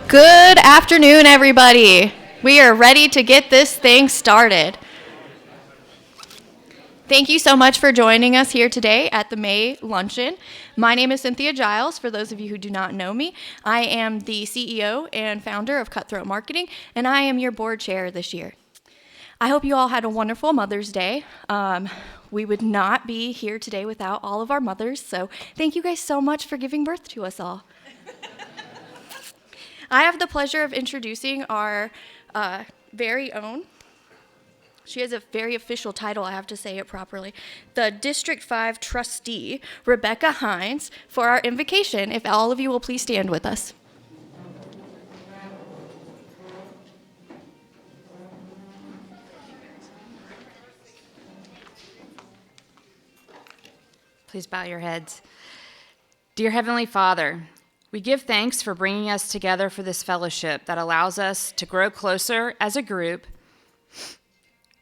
Good afternoon, everybody. We are ready to get this thing started. Thank you so much for joining us here today at the May Luncheon. My name is Cynthia Giles. For those of you who do not know me, I am the CEO and founder of Cutthroat Marketing, and I am your board chair this year. I hope you all had a wonderful Mother's Day. We would not be here today without all of our mothers, so thank you guys so much for giving birth to us all. I have the pleasure of introducing our very own, she has a very official title, I have to say it properly, the District 5 Trustee, Rebecca Hines, for our invocation. If all of you will please stand with us. Please bow your heads. Dear Heavenly Father, we give thanks for bringing us together for this fellowship that allows us to grow closer as a group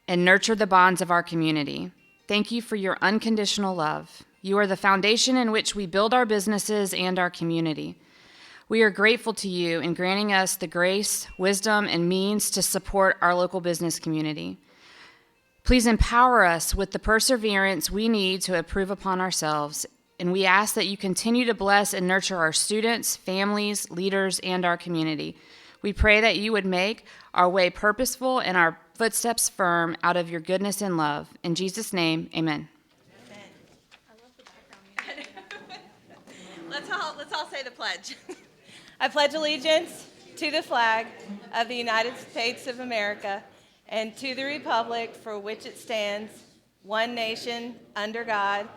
and nurture the bonds of our community. Thank you for your unconditional love. You are the foundation in which we build our businesses and our community. We are grateful to you in granting us the grace, wisdom, and means to support our local business community. Please empower us with the perseverance we need to improve upon ourselves, and we ask that you continue to bless and nurture our students, families, leaders, and our community. We pray that you would make our way purposeful and our footsteps firm out of your goodness and love. In Jesus' name, amen. Amen. I love the background music. Let's all say the pledge. I pledge allegiance to the flag of the United States of America and to the republic for which it stands, one nation, under God,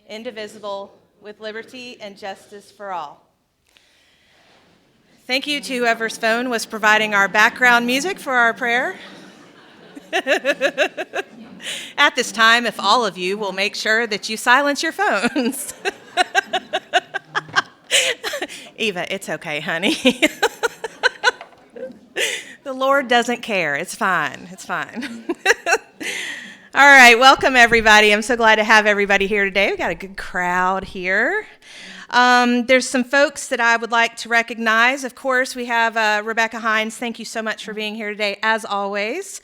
indivisible, with liberty and justice for all. Thank you to whoever's phone was providing our background music for our prayer. At this time, if all of you will make sure that you silence your phones. Eva, it's okay, honey. The Lord doesn't care. It's fine. It's fine. All right, welcome everybody. I'm so glad to have everybody here today. We've got a good crowd here. There's some folks that I would like to recognize. Of course, we have Rebecca Hines. Thank you so much for being here today, as always.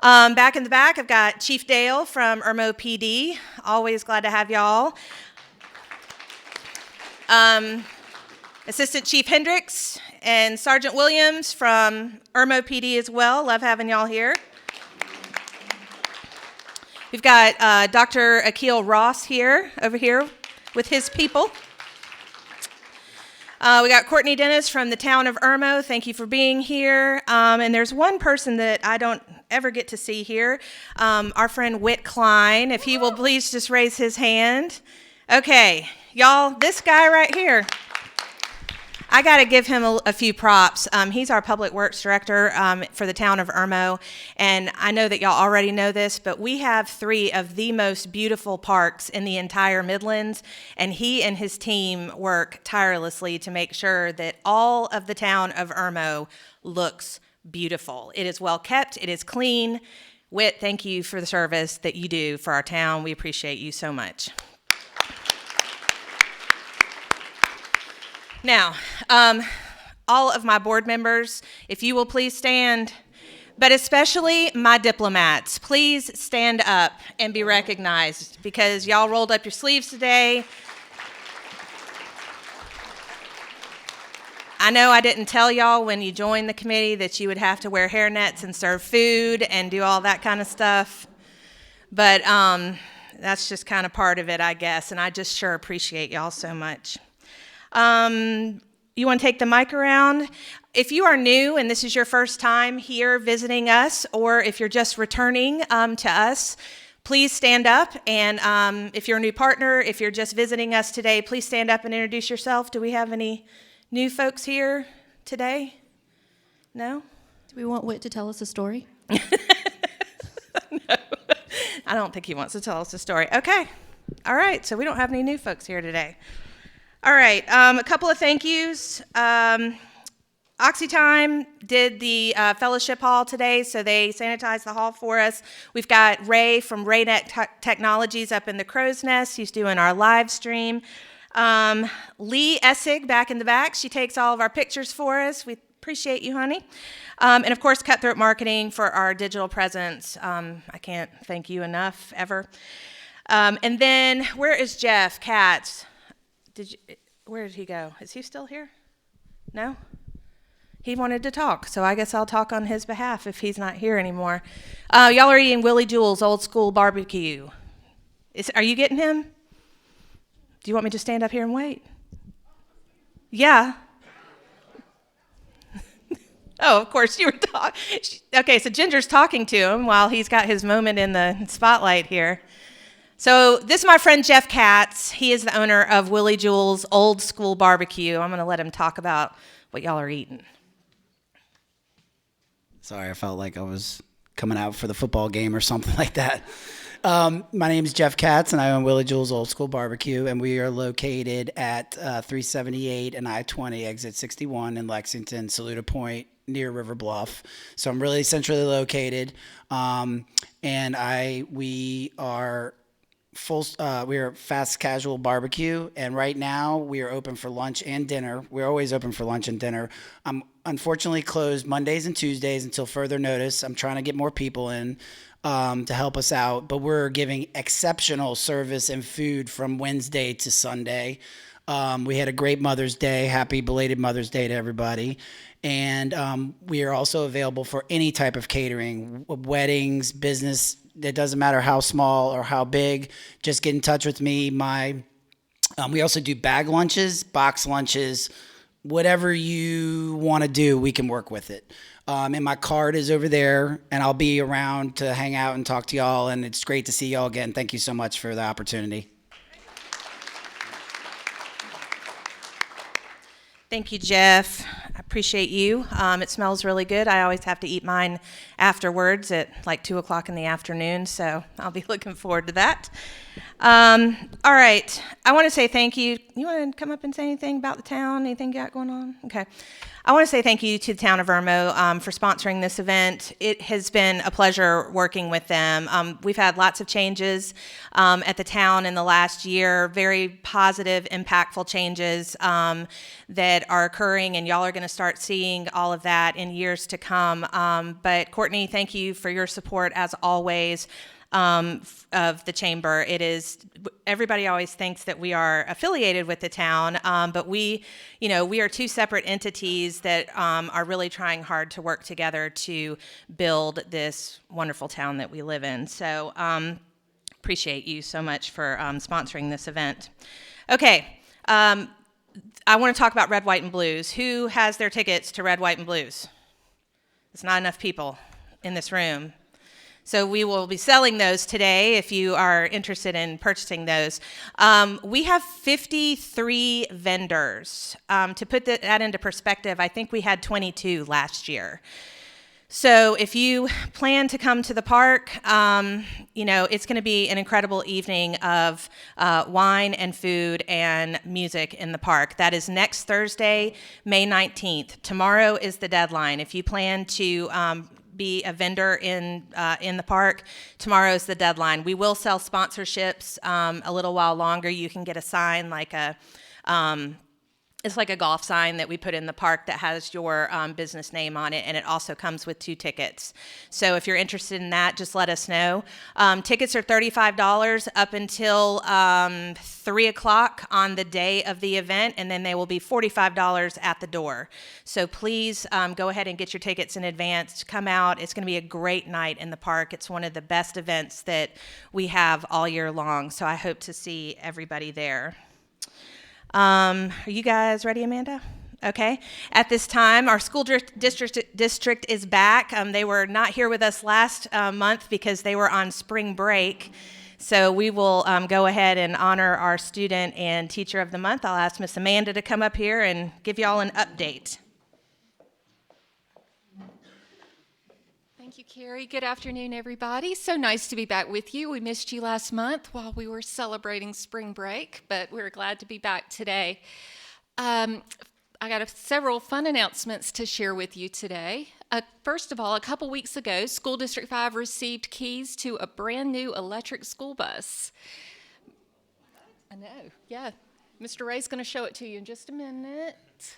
Back in the back, I've got Chief Dale from Irmo PD. Always glad to have y'all. Assistant Chief Hendricks and Sergeant Williams from Irmo PD as well. Love having y'all here. We've got Dr. Akil Ross over here with his people. We got Courtney Dennis from the town of Irmo. Thank you for being here. And there's one person that I don't ever get to see here, our friend Whit Klein. If he will please just raise his hand. Okay, y'all, this guy right here, I got to give him a few props. He's our public works director for the town of Irmo, and I know that y'all already know this, but we have 3 of the most beautiful parks in the entire Midlands, and he and his team work tirelessly to make sure that all of the town of Irmo looks beautiful. It is well kept. It is clean. Whit, thank you for the service that you do for our town. We appreciate you so much. Now, all of my board members, if you will please stand, but especially my diplomats, please stand up and be recognized because y'all rolled up your sleeves today. I know I didn't tell y'all when you joined the committee that you would have to wear hairnets and serve food and do all that kind of stuff, but that's just kind of part of it, I guess, and I just sure appreciate y'all so much. You want to take the mic around? If you are new and this is your first time here visiting us, or if you're just returning to us, please stand up. And if you're a new partner, if you're just visiting us today, please stand up and introduce yourself. Do we have any new folks here today? No? Do we want Whit to tell us a story? No. I don't think he wants to tell us a story. Okay. All right. So we don't have any new folks here today. All right, a couple of thank yous. OxyTime did the fellowship hall today, so they sanitized the hall for us. We've got Ray from RAYNET Technologies up in the crow's nest. He's doing our live stream. Lee Essig back in the back. She takes all of our pictures for us. Appreciate you, honey. And of course, Cutthroat Marketing for our digital presence. I can't thank you enough, ever. And then, where is Jeff Katz? Where did he go? Is he still here? No? He wanted to talk, so I guess I'll talk on his behalf if he's not here anymore. Y'all are eating Willie Jewell's Old School Barbecue. Are you getting him? Do you want me to stand up here and wait? Yeah. Oh, of course, you were talking. Okay, so Ginger's talking to him while he's got his moment in the spotlight here. So this is my friend Jeff Katz. He is the owner of Willie Jewell's Old School Barbecue. I'm going to let him talk about what y'all are eating. Sorry, I felt like I was coming out for the football game or something like that. My name is Jeff Katz, and I own Willie Jewell's Old School Barbecue, and we are located at 378 and I-20, exit 61 in Lexington, Saluda Point, near River Bluff. So I'm really centrally located, and we are fast casual barbecue, and right now we are open for lunch and dinner. We're always open for lunch and dinner. I'm unfortunately closed Mondays and Tuesdays until further notice. I'm trying to get more people in to help us out, but we're giving exceptional service and food from Wednesday to Sunday. We had a great Mother's Day. Happy belated Mother's Day to everybody. And we are also available for any type of catering, weddings, business. It doesn't matter how small or how big. Just get in touch with me. We also do bag lunches, box lunches, whatever you want to do, we can work with it. And my card is over there, and I'll be around to hang out and talk to y'all. And it's great to see y'all again. Thank you so much for the opportunity. Thank you, Jeff. I appreciate you. It smells really good. I always have to eat mine afterwards at like 2 o'clock in the afternoon, so I'll be looking forward to that. All right. I want to say thank you. You want to come up and say anything about the town? Anything you got going on? Okay. I want to say thank you to the town of Irmo for sponsoring this event. It has been a pleasure working with them. We've had lots of changes at the town in the last year, very positive, impactful changes that are occurring, and y'all are going to start seeing all of that in years to come. But Courtney, thank you for your support as always. Of the chamber. It is, everybody always thinks that we are affiliated with the town, but we are two separate entities that are really trying hard to work together to build this wonderful town that we live in. So appreciate you so much for sponsoring this event. Okay, I want to talk about Red, White, and Blues. Who has their tickets to Red, White, and Blues? There's not enough people in this room. So we will be selling those today if you are interested in purchasing those. We have 53 vendors. To put that into perspective, I think we had 22 last year. So if you plan to come to the park, it's going to be an incredible evening of wine and food and music in the park. That is next Thursday, May 19th. Tomorrow is the deadline. If you plan to be a vendor in the park, tomorrow is the deadline. We will sell sponsorships a little while longer. You can get a sign like it's like a golf sign that we put in the park that has your business name on it, and it also comes with 2 tickets. So if you're interested in that, just let us know. Tickets are $35 up until 3 o'clock on the day of the event, and then they will be $45 at the door. So please go ahead and get your tickets in advance. Come out. It's going to be a great night in the park. It's one of the best events that we have all year long, so I hope to see everybody there. Are you guys ready, Amanda? Okay. At this time, our school district is back. They were not here with us last month because they were on spring break. So we will go ahead and honor our student and teacher of the month. I'll ask Miss Amanda to come up here and give y'all an update. Thank you, Carrie. Good afternoon, everybody. So nice to be back with you. We missed you last month while we were celebrating spring break, but we're glad to be back today. I got several fun announcements to share with you today. First of all, a couple weeks ago, School District 5 received keys to a brand new electric school bus. I know, yeah. Mr. Ray's going to show it to you in just a minute. minutes.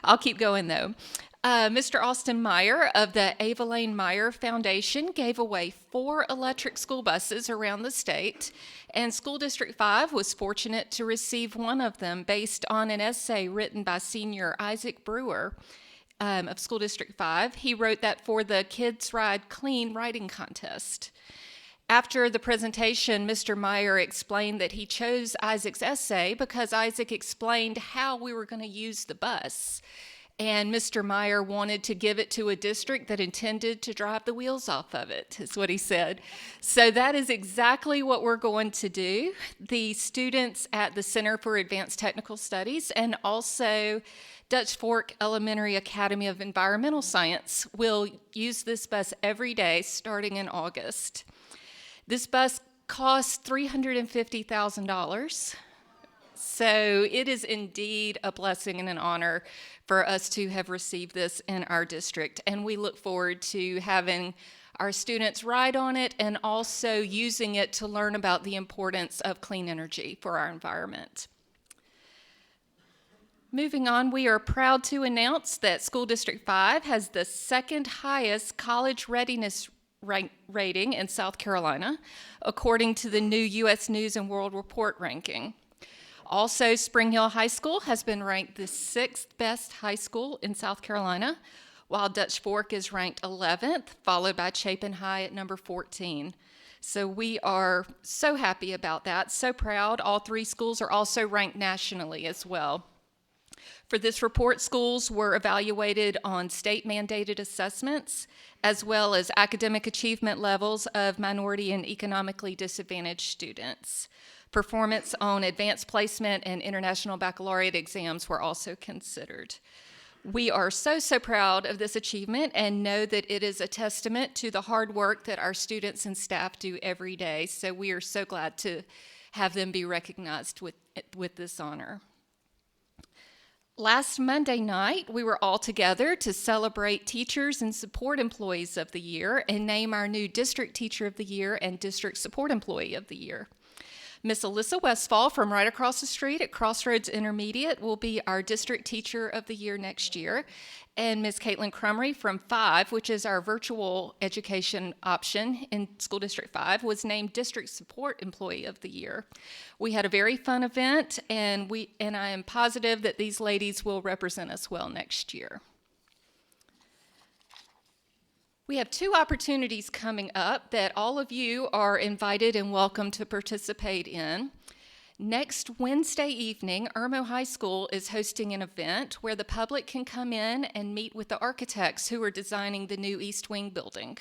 I'll keep going though. Mr. Austin Meyer of the Ava Lane Meyer Foundation gave away 4 electric school buses around the state, and School District 5 was fortunate to receive one of them based on an essay written by Senior Isaac Brewer of School District 5. He wrote that for the Kids Ride Clean writing contest. After the presentation, Mr. Meyer explained that he chose Isaac's essay because Isaac explained how we were going to use the bus. And Mr. Meyer wanted to give it to a district that intended to drive the wheels off of it, is what he said. So that is exactly what we're going to do. The students at the Center for Advanced Technical Studies and also Dutch Fork Elementary Academy of Environmental Science will use this bus every day starting in August. This bus costs $350,000. So it is indeed a blessing and an honor for us to have received this in our district. And we look forward to having our students ride on it and also using it to learn about the importance of clean energy for our environment. Moving on, we are proud to announce that School District 5 has the second highest college readiness rating in South Carolina, according to the new U.S. News and World Report ranking. Also, Spring Hill High School has been ranked the 6th best high school in South Carolina, while Dutch Fork is ranked 11th, followed by Chapin High at number 14. So we are so happy about that, so proud. All 3 schools are also ranked nationally as well. For this report, schools were evaluated on state-mandated assessments, as well as academic achievement levels of minority and economically disadvantaged students. Performance on advanced placement and international baccalaureate exams were also considered. We are so proud of this achievement and know that it is a testament to the hard work that our students and staff do every day. So we are so glad to have them be recognized with this honor. Last Monday night, we were all together to celebrate Teachers and Support Employees of the Year and name our new District Teacher of the Year and District Support Employee of the Year. Miss Alyssa Westfall from right across the street at Crossroads Intermediate will be our District Teacher of the Year next year. And Miss Caitlin Crumry from 5, which is our virtual education option in School District 5, was named District Support Employee of the Year. We had a very fun event, and I am positive that these ladies will represent us well next year. We have 2 opportunities coming up that all of you are invited and welcome to participate in. Next Wednesday evening, Irmo High School is hosting an event where the public can come in and meet with the architects who are designing the new East Wing building.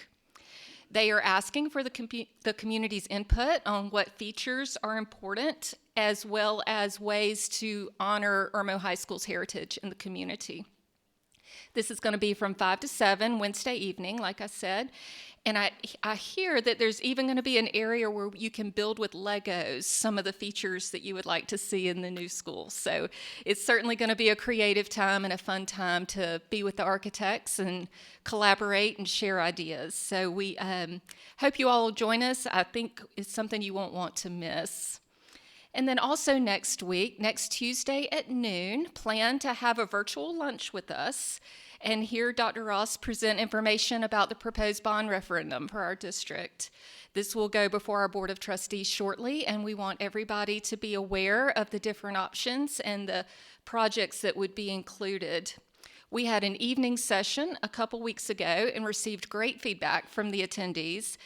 They are asking for the community's input on what features are important, as well as ways to honor Irmo High School's heritage in the community. This is going to be from 5 to 7 Wednesday evening, like I said. And I hear that there's even going to be an area where you can build with Legos some of the features that you would like to see in the new school. So it's certainly going to be a creative time and a fun time to be with the architects and collaborate and share ideas. So we hope you all will join us. I think it's something you won't want to miss. And then also next week, next Tuesday at noon, plan to have a virtual lunch with us and hear Dr. Ross present information about the proposed bond referendum for our district. This will go before our Board of Trustees shortly, and we want everybody to be aware of the different options and the projects that would be included. We had an evening session a couple weeks ago and received great feedback from the attendees.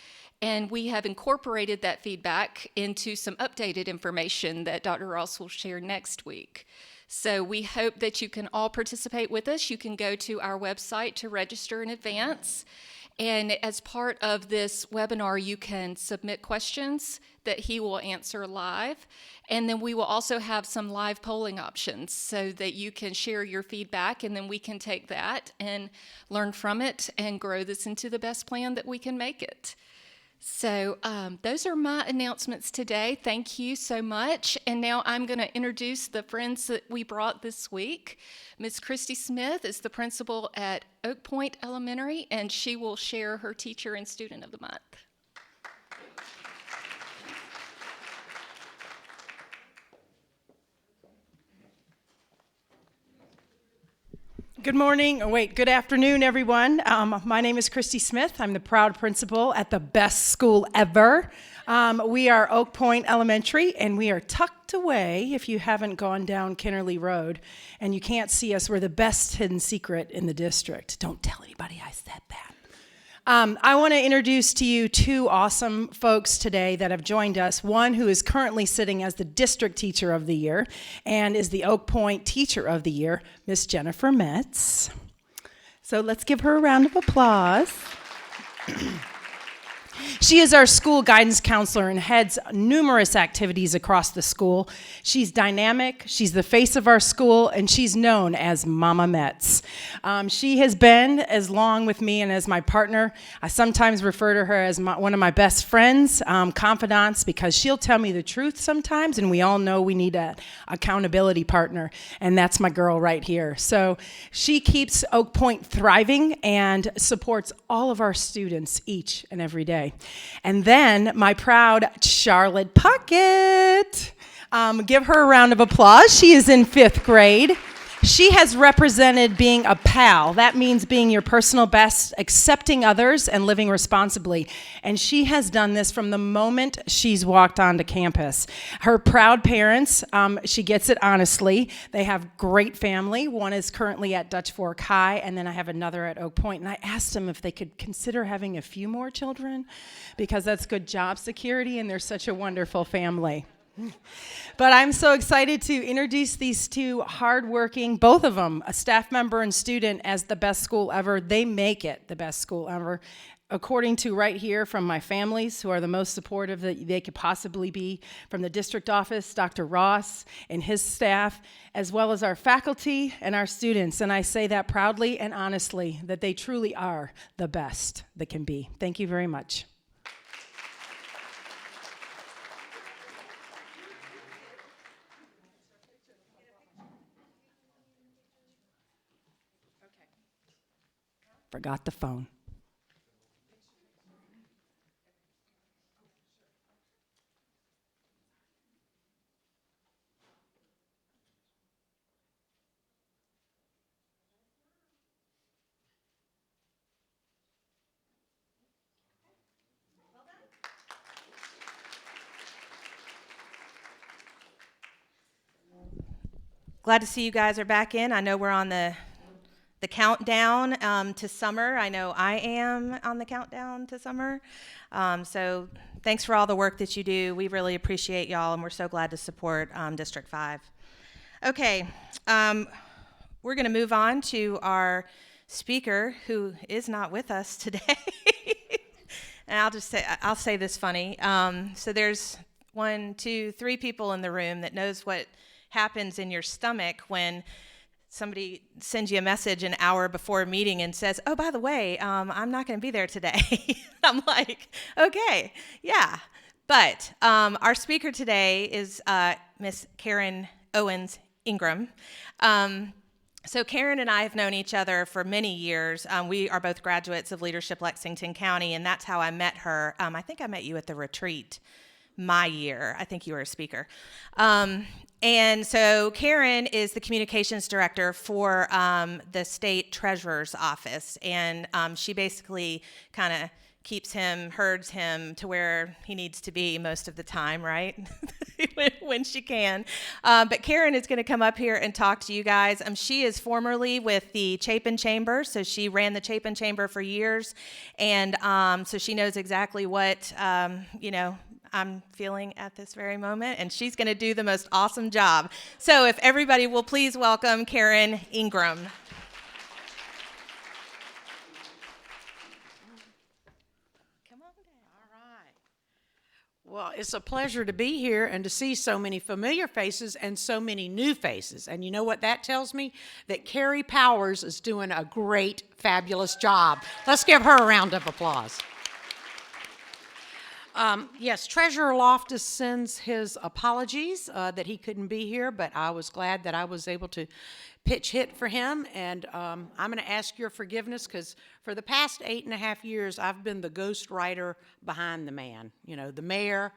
And we have incorporated that feedback into some updated information that Dr. Ross will share next week. So we hope that you can all participate with us. You can go to our website to register in advance. And as part of this webinar, you can submit questions that he will answer live. And then we will also have some live polling options so that you can share your feedback, and then we can take that and learn from it and grow this into the best plan that we can make it. So those are my announcements today. Thank you so much. And now I'm going to introduce the friends that we brought this week. Ms. Christy Smith is the principal at Oak Point Elementary, and she will share her Teacher and Student of the Month. Good morning, good afternoon, everyone. My name is Christy Smith. I'm the proud principal at the best school ever. We are Oak Point Elementary, and we are tucked away, if you haven't gone down Kennerly Road, and you can't see us. We're the best hidden secret in the district. Don't tell anybody I said that. I want to introduce to you two awesome folks today that have joined us. One who is currently sitting as the District Teacher of the Year and is the Oak Point Teacher of the Year, Miss Jennifer Metz. So let's give her a round of applause. She is our school guidance counselor and heads numerous activities across the school. She's dynamic, she's the face of our school, and she's known as Mama Metz. She has been as long with me and as my partner. I sometimes refer to her as one of my best friends, confidants, because she'll tell me the truth sometimes, and we all know we need an accountability partner, and that's my girl right here. So she keeps Oak Point thriving and supports all of our students each and every day. And then my proud Charlotte Puckett. Give her a round of applause. She is in 5th grade. She has represented being a pal. That means being your personal best, accepting others, and living responsibly. And she has done this from the moment she's walked onto campus. Her proud parents, she gets it honestly. They have great family. One is currently at Dutch Fork High, and then I have another at Oak Point. And I asked them if they could consider having a few more children, because that's good job security, and they're such a wonderful family. But I'm so excited to introduce these two hardworking, both of them, a staff member and student, as the best school ever. They make it the best school ever, according to right here from my families, who are the most supportive that they could possibly be, from the district office, Dr. Ross and his staff, as well as our faculty and our students. And I say that proudly and honestly, that they truly are the best that can be. Thank you very much. Forgot the phone. Glad to see you guys are back in. I know we're on the countdown to summer. I know I am on the countdown to summer. So thanks for all the work that you do. We really appreciate y'all, and we're so glad to support District 5. Okay, we're going to move on to our speaker, who is not with us today. And I'll say this funny. So there's 1, 2, 3 people in the room that knows what happens in your stomach when somebody sends you a message an hour before a meeting and says, oh, by the way, I'm not going to be there today. I'm like, okay, yeah. But our speaker today is Miss Karen Owens Ingram. So Karen and I have known each other for many years. We are both graduates of Leadership Lexington County, and that's how I met her. I think I met you at the retreat my year. I think you were a speaker. And so Karen is the communications director for the state treasurer's office, and she basically kind of herds him to where he needs to be most of the time, right? when she can. But Karen is going to come up here and talk to you guys. She is formerly with the Chapin Chamber, so she ran the Chapin Chamber for years, and so she knows exactly what, I'm feeling at this very moment, and she's going to do the most awesome job. So if everybody will please welcome Karen Ingram. Come on down. All right. Well, it's a pleasure to be here and to see so many familiar faces and so many new faces. And you know what that tells me? That Carrie Powers is doing a great, fabulous job. Let's give her a round of applause. Yes, Treasurer Loftus sends his apologies that he couldn't be here, but I was glad that I was able to pitch hit for him, and I'm going to ask your forgiveness because For the past 8.5 years, I've been the ghost writer behind the man, the mayor,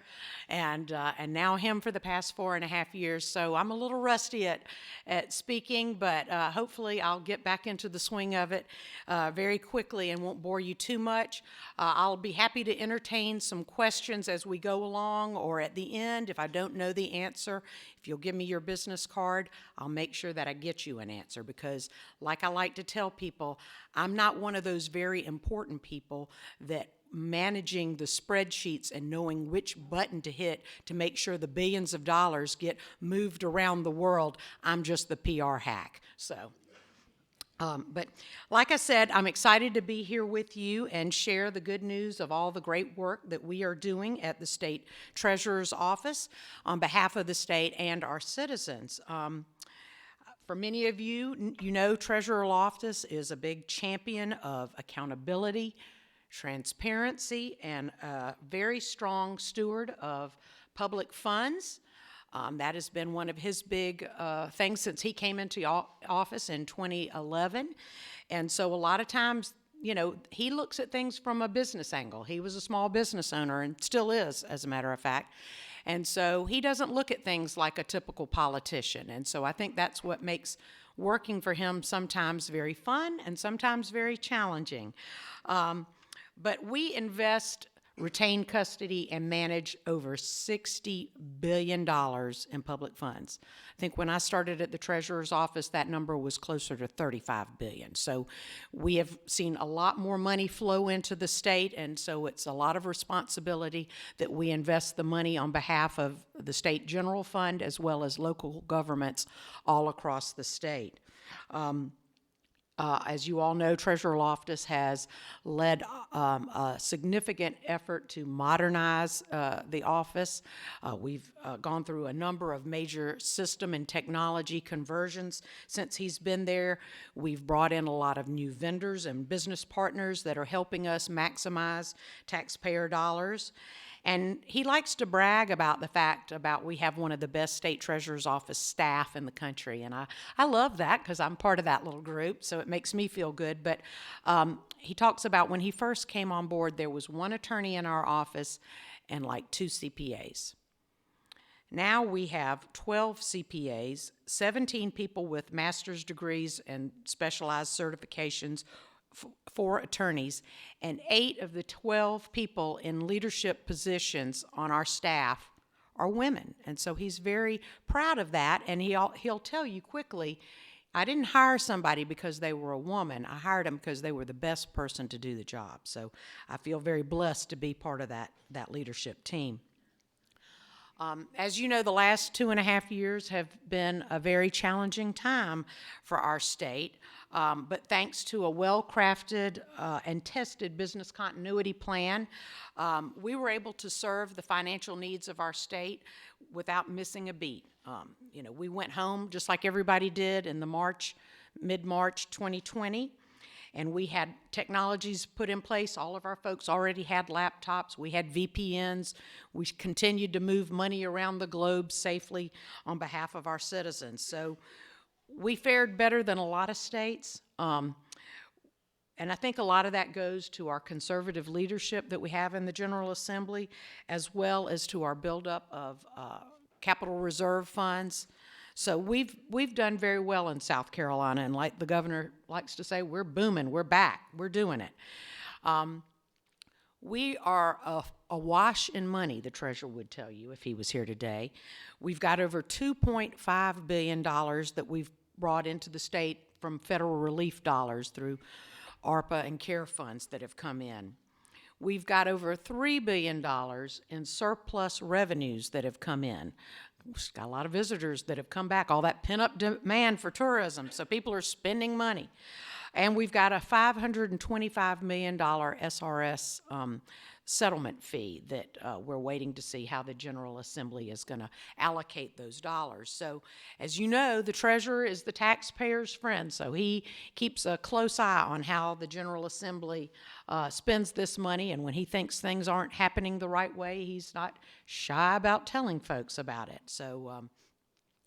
and now him for the past 4.5 years. So I'm a little rusty at speaking, but hopefully I'll get back into the swing of it very quickly and won't bore you too much. I'll be happy to entertain some questions as we go along or at the end if I don't know the answer. If you'll give me your business card, I'll make sure that I get you an answer because, like I like to tell people, I'm not one of those very important people that managing the spreadsheets and knowing which button to hit to make sure the billions of dollars get moved around the world. I'm just the PR hack. But like I said, I'm excited to be here with you and share the good news of all the great work that we are doing at the State Treasurer's Office on behalf of the state and our citizens. For many of you, Treasurer's Office is a big champion of accountability, transparency, and a very strong steward of public funds. That has been one of his big things since he came into office in 2011. And so a lot of times, he looks at things from a business angle. He was a small business owner and still is, as a matter of fact. And so he doesn't look at things like a typical politician. And so I think that's what makes working for him sometimes very fun and sometimes very challenging. But we invest, retain custody, and manage over $60 billion in public funds. I think when I started at the Treasurer's Office, that number was closer to $35 billion. So we have seen a lot more money flow into the state, and so it's a lot of responsibility that we invest the money on behalf of the state general fund as well as local governments all across the state. As you all know, Treasurer Loftus has led a significant effort to modernize the office. We've gone through a number of major system and technology conversions since he's been there. We've brought in a lot of new vendors and business partners that are helping us maximize taxpayer dollars. And he likes to brag about the fact about we have one of the best state treasurer's office staff in the country. And I love that because I'm part of that little group, so it makes me feel good. But he talks about when he first came on board, there was one attorney in our office and like 2 CPAs. Now we have 12 CPAs, 17 people with master's degrees and specialized certifications, 4 attorneys, and 8 of the 12 people in leadership positions on our staff are women. And so he's very proud of that, and he'll tell you quickly, I didn't hire somebody because they were a woman. I hired them because they were the best person to do the job. So I feel very blessed to be part of that leadership team. As you know, the last 2.5 years have been a very challenging time for our state, but thanks to a well-crafted and tested business continuity plan, we were able to serve the financial needs of our state without missing a beat. We went home just like everybody did in the mid-March 2020. And we had technologies put in place. All of our folks already had laptops. We had VPNs. We continued to move money around the globe safely on behalf of our citizens. So we fared better than a lot of states. And I think a lot of that goes to our conservative leadership that we have in the General Assembly, as well as to our buildup of capital reserve funds. So we've done very well in South Carolina, and like the governor likes to say, we're booming, we're back, we're doing it. We are awash in money, the treasurer would tell you if he was here today. We've got over $2.5 billion that we've brought into the state from federal relief dollars through ARPA and CARE funds that have come in. We've got over $3 billion in surplus revenues that have come in. We've got a lot of visitors that have come back, all that pent-up demand for tourism, so people are spending money. And we've got a $525 million SRS settlement fee that we're waiting to see how the General Assembly is going to allocate those dollars. So, as you know, the treasurer is the taxpayer's friend, so he keeps a close eye on how the General Assembly spends this money, and when he thinks things aren't happening the right way, he's not shy about telling folks about it. So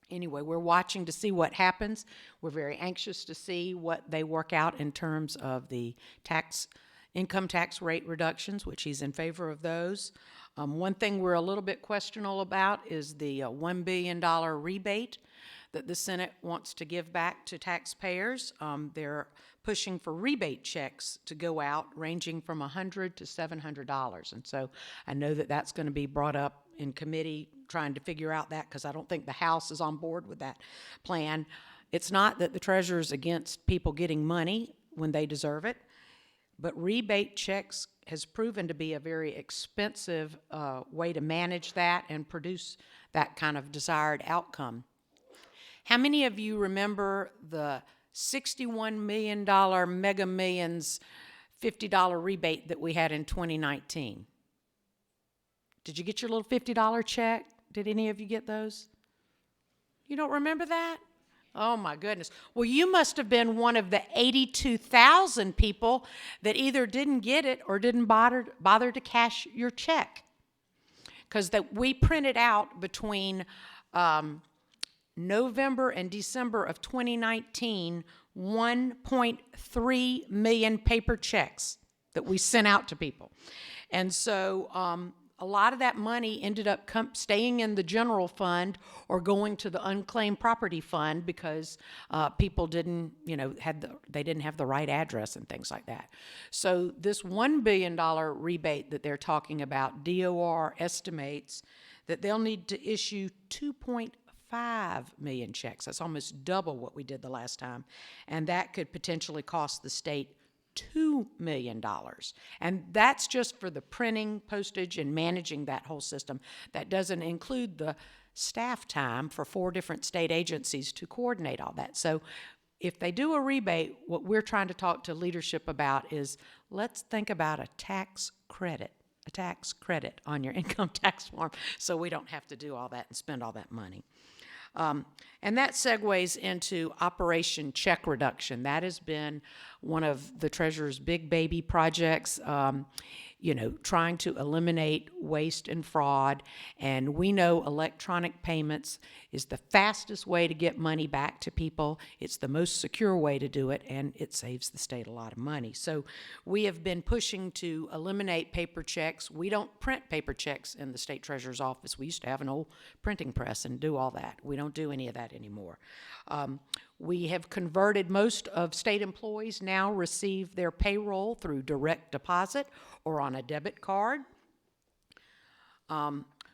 anyway, we're watching to see what happens. We're very anxious to see what they work out in terms of the income tax rate reductions, which he's in favor of those. One thing we're a little bit questionable about is the $1 billion rebate that the Senate wants to give back to taxpayers. They're pushing for rebate checks to go out ranging from $100 to $700. And so I know that that's going to be brought up in committee trying to figure out that, because I don't think the House is on board with that plan. It's not that the treasurer's against people getting money when they deserve it, but rebate checks has proven to be a very expensive way to manage that and produce that kind of desired outcome. How many of you remember the $61 million Mega Millions $50 rebate that we had in 2019? Did you get your little $50 check? Did any of you get those? You don't remember that? Oh my goodness. Well, you must have been one of the 82,000 people that either didn't get it or didn't bother to cash your check. Because we printed out between November and December of 2019, 1.3 million paper checks that we sent out to people. And so a lot of that money ended up staying in the general fund or going to the unclaimed property fund because people didn't, they didn't have the right address and things like that. So this $1 billion rebate that they're talking about, DOR estimates that they'll need to issue 2.5 million checks. That's almost double what we did the last time. And that could potentially cost the state $2 million. And that's just for the printing, postage, and managing that whole system. That doesn't include the staff time for 4 different state agencies to coordinate all that. So if they do a rebate, what we're trying to talk to leadership about is, let's think about a tax credit on your income tax form so we don't have to do all that and spend all that money. And that segues into Operation Check Reduction. That has been one of the Treasurer's big baby projects, trying to eliminate waste and fraud. And we know electronic payments is the fastest way to get money back to people. It's the most secure way to do it, and it saves the state a lot of money. So we have been pushing to eliminate paper checks. We don't print paper checks in the state treasurer's office. We used to have an old printing press and do all that. We don't do any of that anymore. We have converted most of state employees now receive their payroll through direct deposit or on a debit card.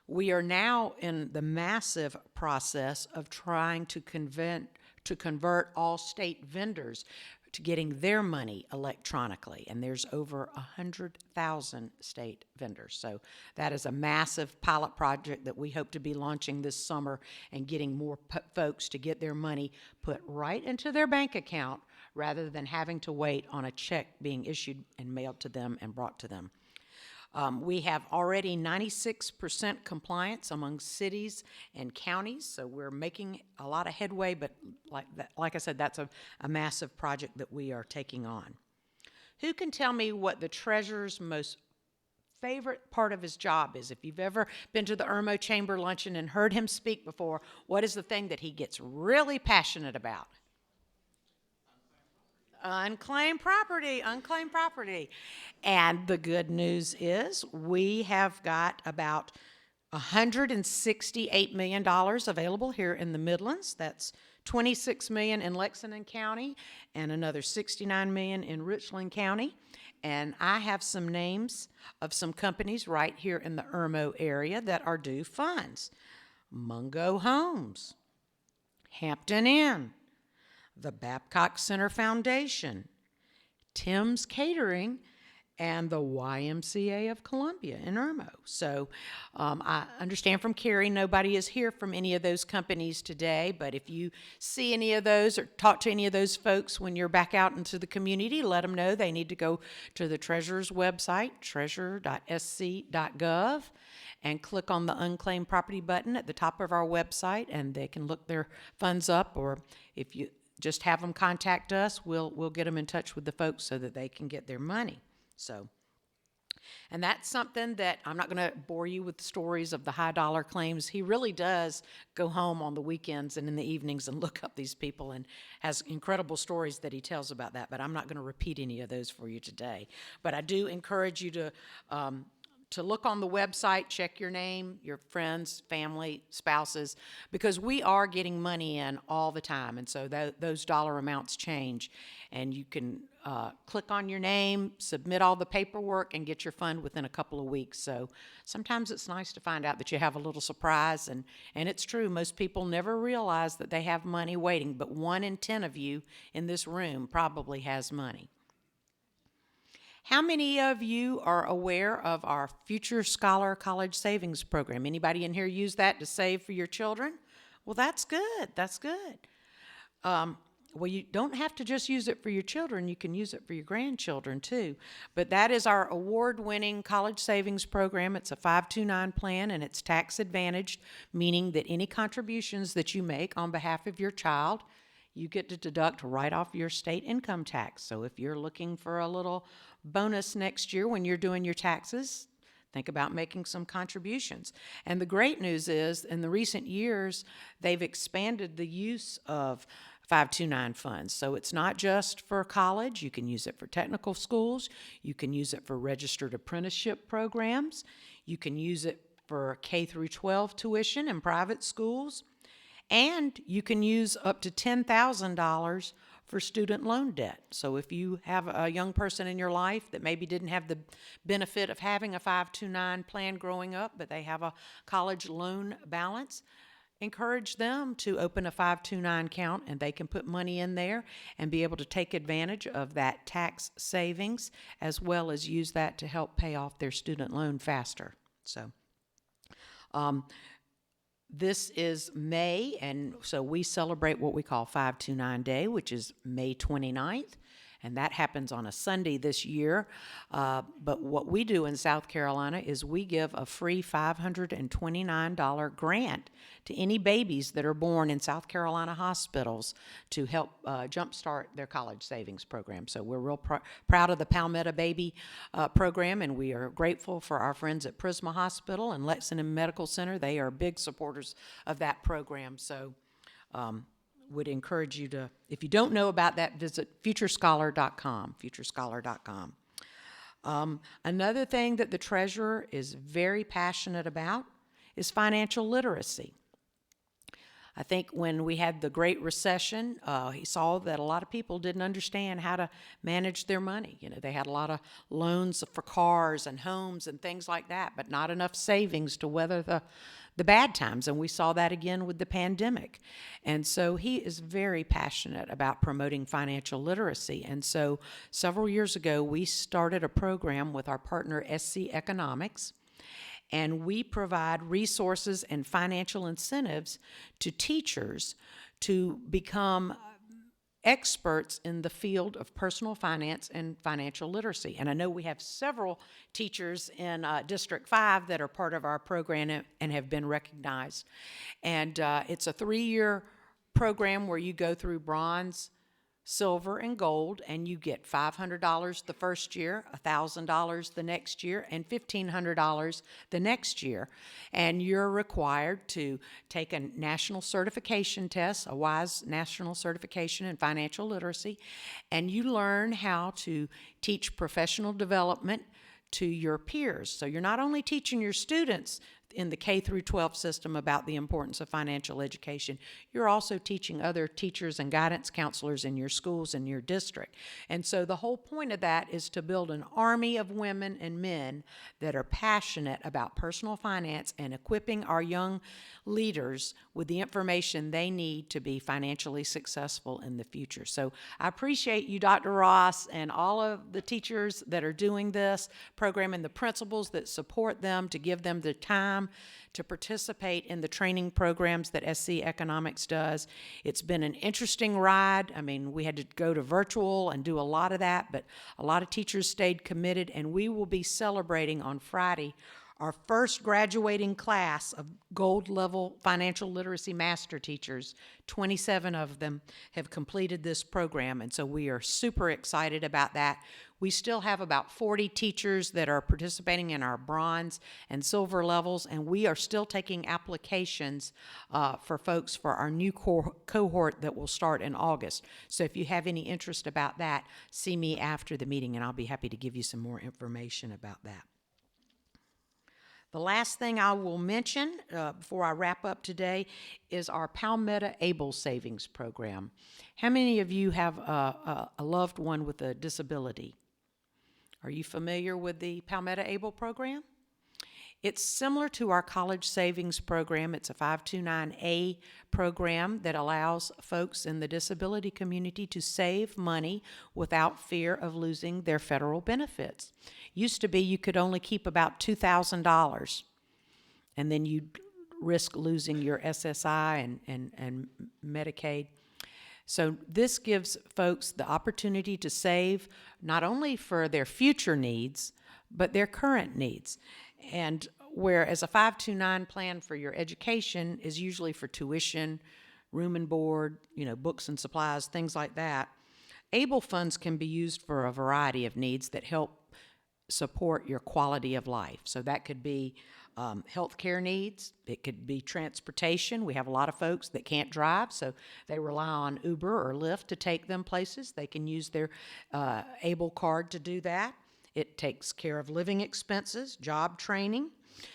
We are now in the massive process of trying to convert all state vendors to getting their money electronically, and there's over 100,000 state vendors. So that is a massive pilot project that we hope to be launching this summer and getting more folks to get their money put right into their bank account rather than having to wait on a check being issued and mailed to them and brought to them. We have already 96% compliance among cities and counties, so we're making a lot of headway, but like I said, that's a massive project that we are taking on. Who can tell me what the treasurer's most favorite part of his job is? If you've ever been to the May Chamber Luncheon and heard him speak before, what is the thing that he gets really passionate about? Unclaimed property. And the good news is we have got about $168 million available here in the Midlands. That's $26 million in Lexington County and another $69 million in Richland County. And I have some names of some companies right here in the Irmo area that are due funds. Mungo Homes, Hampton Inn, the Babcock Center Foundation, Tim's Catering, and the YMCA of Columbia in Irmo. So I understand from Carrie nobody is here from any of those companies today, but if you see any of those or talk to any of those folks when you're back out into the community, let them know they need to go to the Treasurer's website, treasurer.sc.gov, and click on the Unclaimed Property button at the top of our website, and they can look their funds up, or if you just have them contact us, we'll get them in touch with the folks so that they can get their money. So And that's something that I'm not going to bore you with the stories of the high dollar claims. He really does go home on the weekends and in the evenings and look up these people and has incredible stories that he tells about that. But I'm not going to repeat any of those for you today. But I do encourage you to look on the website, check your name, your friends, family, spouses, because we are getting money in all the time, and so those dollar amounts change. And you can click on your name, submit all the paperwork, and get your fund within a couple of weeks. So sometimes it's nice to find out that you have a little surprise, and it's true, most people never realize that they have money waiting, but 1 in 10 of you in this room probably has money. How many of you are aware of our Future Scholar College Savings Program? Anybody in here use that to save for your children? Well, that's good. That's good. Well, you don't have to just use it for your children. You can use it for your grandchildren, too. But that is our award-winning college savings program. It's a 529 plan, and it's tax-advantaged, meaning that any contributions that you make on behalf of your child, you get to deduct right off your state income tax. So if you're looking for a little bonus next year when you're doing your taxes, think about making some contributions. And the great news is, in the recent years, they've expanded the use of 529 funds. So it's not just for college. You can use it for technical schools. You can use it for registered apprenticeship programs. You can use it for K through 12 tuition in private schools. And you can use up to $10,000 for student loan debt. So if you have a young person in your life that maybe didn't have the benefit of having a 529 plan growing up, but they have a college loan balance, encourage them to open a 529 account, and they can put money in there and be able to take advantage of that tax savings, as well as use that to help pay off their student loan faster. So this is May, and so we celebrate what we call 529 Day, which is May 29th, and that happens on a Sunday this year. But what we do in South Carolina is we give a free $529 grant to any babies that are born in South Carolina hospitals to help jumpstart their college savings program. So we're real proud of the Palmetto Baby program, and we are grateful for our friends at Prisma Hospital and Lexington Medical Center. They are big supporters of that program. So would encourage you to, if you don't know about that, visit futurescholar.com, futurescholar.com. Another thing that the treasurer is very passionate about is financial literacy. I think when we had the Great Recession, he saw that a lot of people didn't understand how to manage their money. You know, they had a lot of loans for cars and homes and things like that, but not enough savings to weather the bad times. And we saw that again with the pandemic. And so he is very passionate about promoting financial literacy. And so several years ago, we started a program with our partner SC Economics, and we provide resources and financial incentives to teachers to become experts in the field of personal finance and financial literacy. And I know we have several teachers in District 5 that are part of our program and have been recognized. And it's a 3-year program where you go through bronze, silver, and gold, and you get $500 the first year, $1,000 the next year, and $1,500 the next year. And you're required to take a national certification test, a WISE national certification in financial literacy, and you learn how to teach professional development to your peers. So you're not only teaching your students in the K through 12 system about the importance of financial education, you're also teaching other teachers and guidance counselors in your schools and your district. And so the whole point of that is to build an army of women and men that are passionate about personal finance and equipping our young leaders with the information they need to be financially successful in the future. So I appreciate you, Dr. Ross, and all of the teachers that are doing this program and the principals that support them to give them the time to participate in the training programs that SC Economics does. It's been an interesting ride. I mean, we had to go to virtual and do a lot of that, but a lot of teachers stayed committed, and we will be celebrating on Friday our first graduating class of gold level financial literacy master teachers. 27 of them have completed this program, and so we are super excited about that. We still have about 40 teachers that are participating in our bronze and silver levels, and we are still taking applications for folks for our new cohort that will start in August. So if you have any interest about that, see me after the meeting, and I'll be happy to give you some more information about that. The last thing I will mention before I wrap up today is our Palmetto Able Savings Program. How many of you have a loved one with a disability? Are you familiar with the Palmetto Able program? It's similar to our college savings program. It's a 529A program that allows folks in the disability community to save money without fear of losing their federal benefits. Used to be you could only keep about $2,000, and then you'd risk losing your SSI and Medicaid. So this gives folks the opportunity to save not only for their future needs, but their current needs. And whereas a 529 plan for your education is usually for tuition, room and board, books and supplies, things like that, ABLE funds can be used for a variety of needs that help support your quality of life. So that could be health care needs. It could be transportation. We have a lot of folks that can't drive, so they rely on Uber or Lyft to take them places. They can use their ABLE card to do that. It takes care of living expenses, job training.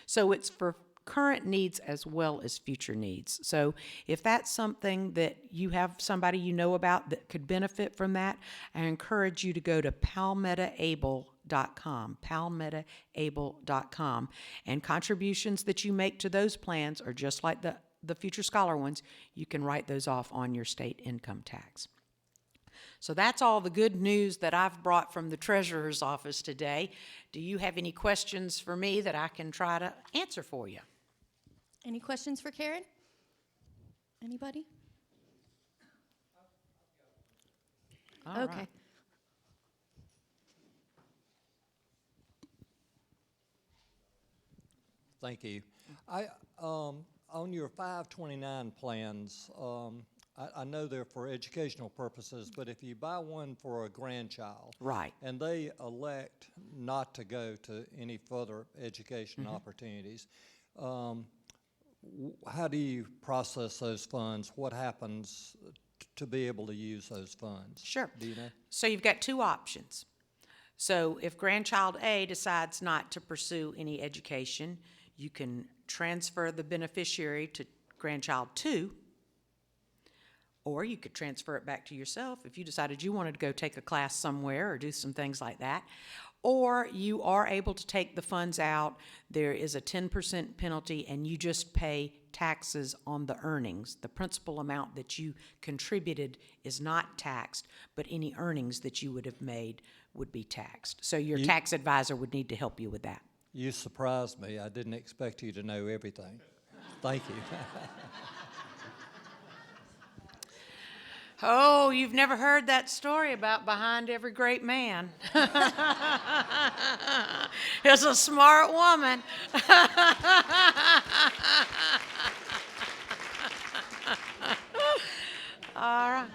So it's for current needs as well as future needs. So if that's something that you have somebody you know about that could benefit from that, I encourage you to go to palmettoable.com, palmettoable.com. And contributions that you make to those plans are just like the Future Scholar ones. You can write those off on your state income tax. So that's all the good news that I've brought from the Treasurer's office today. Do you have any questions for me that I can try to answer for you? Any questions for Karen? Anybody? All Okay. right. Thank you. On your 529 plans, I know they're for educational purposes, but if you buy one for a grandchild, Right. and they elect not to go to any further education opportunities, how do you process those funds? What happens to be able to use those funds? Sure. Do you know? So you've got two options. So if grandchild A decides not to pursue any education, you can transfer the beneficiary to grandchild 2, or you could transfer it back to yourself if you decided you wanted to go take a class somewhere or do some things like that. Or you are able to take the funds out. There is a 10% penalty, and you just pay taxes on the earnings. The principal amount that you contributed is not taxed, but any earnings that you would have made would be taxed. So your tax advisor would need to help you with that. You surprised me. I didn't expect you to know everything. Thank you. Oh, you've never heard that story about behind every great man. There's a smart woman. All right.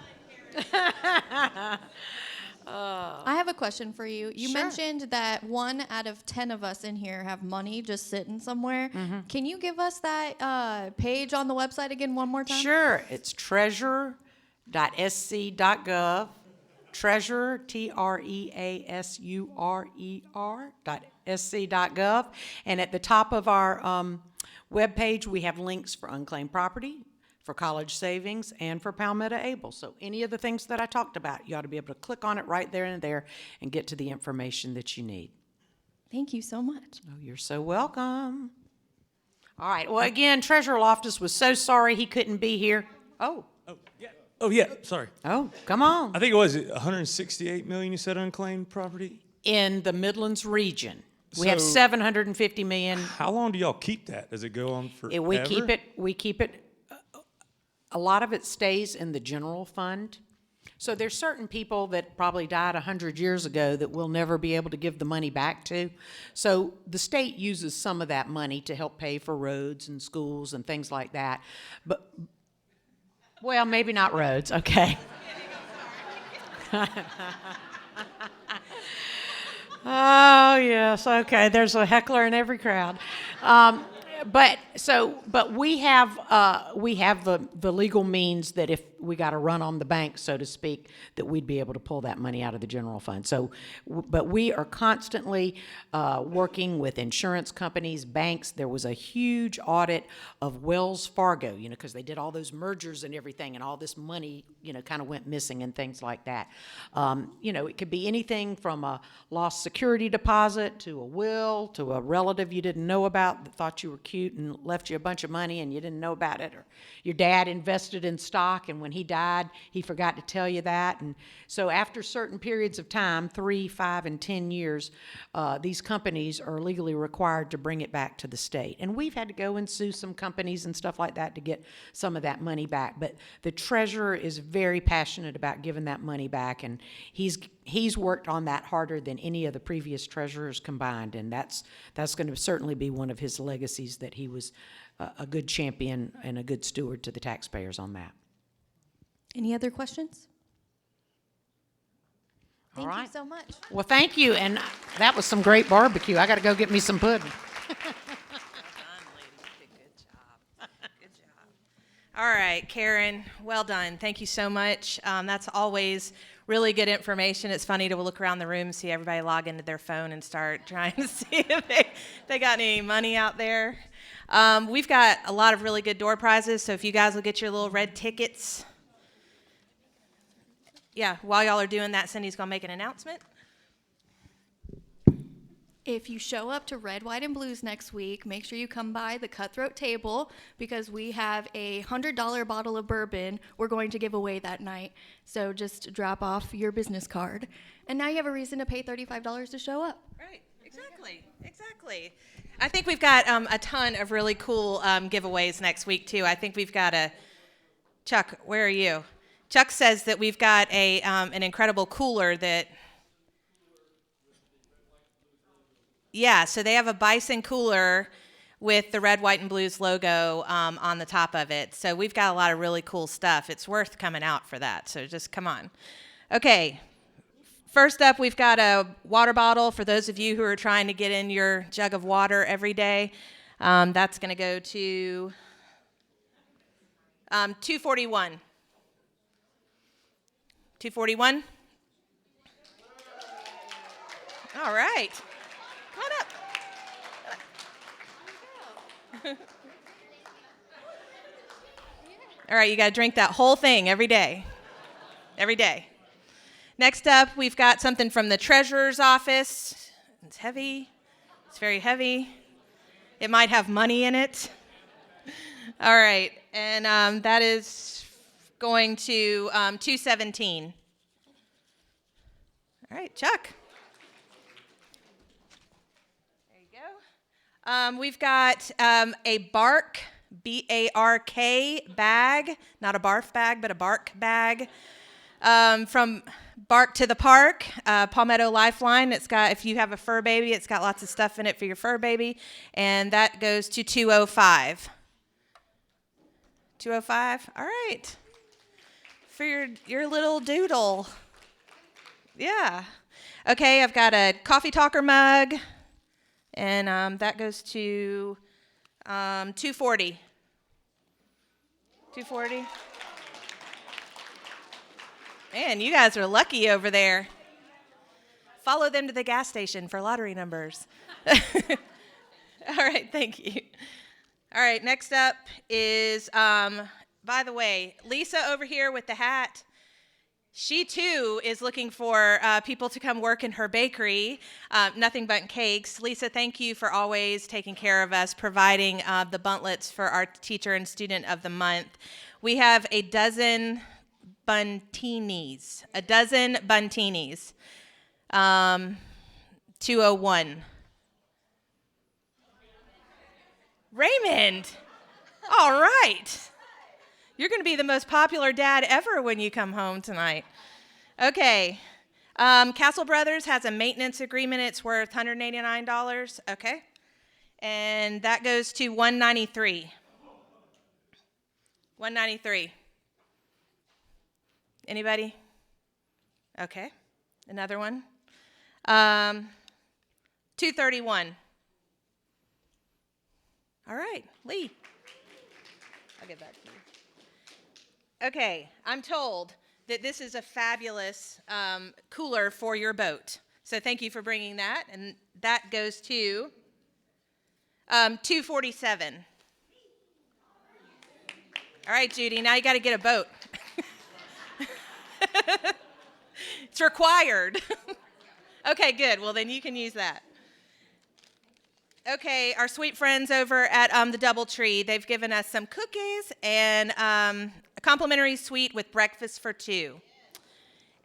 I have a question for you. You Sure. mentioned that 1 out of 10 of us in here have money just sitting somewhere. Can you give us that page on the website again one more time? Sure. It's treasurer.sc.gov. Treasurer, treasurer.sc.gov. And at the top of our webpage, we have links for unclaimed property, for college savings, and for Palmetto Able. So any of the things that I talked about, you ought to be able to click on it right there and there and get to the information that you need. Thank you so much. Oh, you're so welcome. All right. Well, again, Treasurer Loftus was so sorry he couldn't be here. Oh, Sorry. come on. I think it was 168 million you said unclaimed property. In the Midlands region, we have So- 750 million. How long do y'all keep that? Does it go on forever? We keep it. A lot of it stays in the general fund. So there's certain people that probably died 100 years ago that we'll never be able to give the money back to. So the state uses some of that money to help pay for roads and schools and things like that. But, well, maybe not roads, okay. Oh, yes, okay, there's a heckler in every crowd. But we have the legal means that if we got to run on the bank, so to speak, that we'd be able to pull that money out of the general fund. So, but we are constantly working with insurance companies, banks. There was a huge audit of Wells Fargo, because they did all those mergers and everything, and all this money, kind of went missing and things like that. It could be anything from a lost security deposit to a will to a relative you didn't know about that thought you were cute and left you a bunch of money and you didn't know about it, or your dad invested in stock and when he died he forgot to tell you that. And so after certain periods of time, 3, 5, and 10 years, these companies are legally required to bring it back to the state, and we've had to go and sue some companies and stuff like that to get some of that money back. But the treasurer is very passionate about giving that money back, and he's worked on that harder than any of the previous treasurers combined, and that's going to certainly be one of his legacies, that he was a good champion and a good steward to the taxpayers on that. Any other questions? All Thank right. you so much. Well, thank you, and that was some great barbecue. I got to go get me some pudding. All right, Karen, well done. Thank you so much. That's always really good information. It's funny to look around the room and see everybody log into their phone and start trying to see if they got any money out there. We've got a lot of really good door prizes, so if you guys will get your little red tickets. Yeah, while y'all are doing that, Cindy's going to make an announcement. If you show up to Red, White, and Blues next week, make sure you come by the Cutthroat table because we have a $100 bottle of bourbon we're going to give away that night. So just drop off your business card. And now you have a reason to pay $35 to show up. Right, exactly. I think we've got a ton of really cool giveaways next week, too. I think we've got Chuck, where are you? Chuck says that we've got an incredible cooler that... Yeah, so they have a Bison cooler with the Red, White, and Blues logo on the top of it. So we've got a lot of really cool stuff. It's worth coming out for that, so just come on. Okay, first up, we've got a water bottle for those of you who are trying to get in your jug of water every day. That's going to go to $241. $241? All right. Come on up. All right, you got to drink that whole thing every day. Every day. Next up, we've got something from the treasurer's office. It's heavy. It's very heavy. It might have money in it. All right, and that is going to $217. All right, Chuck. We've got a Bark, B-A-R-K bag, not a barf bag, but a Bark bag, from Bark to the Park, Palmetto Lifeline. It's got, if you have a fur baby, it's got lots of stuff in it for your fur baby, and that goes to $205. $205, all right, for your little doodle. Yeah. Okay, I've got a Coffee Talker mug. And that goes to $240. $240. Man, you guys are lucky over there. Follow them to the gas station for lottery numbers. All right, thank you. All right, next up is, by the way, Lisa over here with the hat. She, too, is looking for people to come work in her bakery, Nothing But Cakes. Lisa, thank you for always taking care of us, providing the buntlets for our Teacher and Student of the Month. We have a dozen buntinis. $201. Raymond, all right. You're going to be the most popular dad ever when you come home tonight. Okay. Castle Brothers has a maintenance agreement. It's worth $189. Okay. And that goes to $193. $193. Anybody? Okay. Another one. 231. All right, Lee. I'll get back to you. Okay, I'm told that this is a fabulous cooler for your boat. So thank you for bringing that. And that goes to 247. All right, Judy, now you got to get a boat. It's required. Okay, good. Well, then you can use that. Okay, our sweet friends over at the DoubleTree, they've given us some cookies and a complimentary suite with breakfast for two.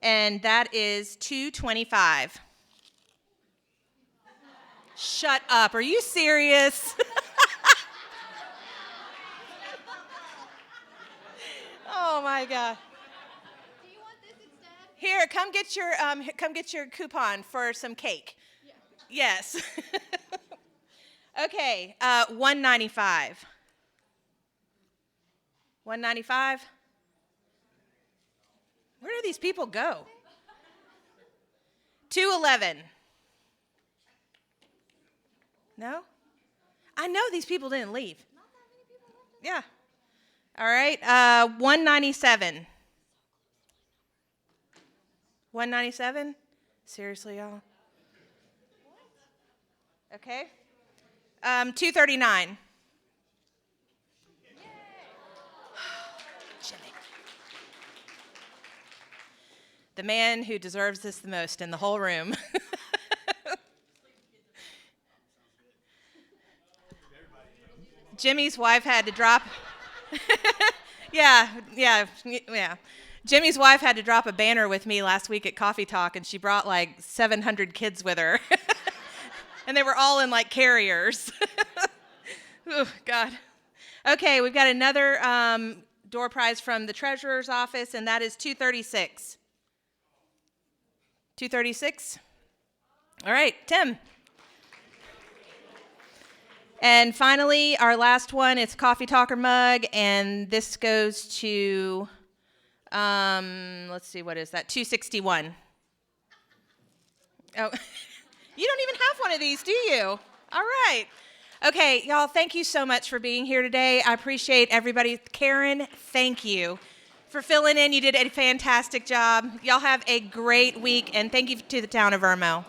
And that is $225. Shut up. Are you serious? Oh my God. Do you want this instead? Here, come get your coupon for some cake. Yeah. Yes. Okay, $195. $195. Where do these people go? $211. No? I know these people didn't leave. Yeah. All right, $197. $197? Seriously, y'all? Okay. $239. Jimmy. The man who deserves this the most in the whole room. Jimmy's wife had to drop. Yeah. Jimmy's wife had to drop a banner with me last week at Coffee Talk, and she brought like 700 kids with her. And they were all in like carriers. Oh, God. Okay, we've got another door prize from the treasurer's office, and that is $236. $236? All right, Tim. And finally, our last one, it's a Coffee Talker mug, and this goes to, let's see, what is that? $261. Oh, you don't even have one of these, do you? All right. Okay, y'all, thank you so much for being here today. I appreciate everybody. Karen, thank you for filling in. You did a fantastic job. Y'all have a great week, and thank you to the town of Irmo.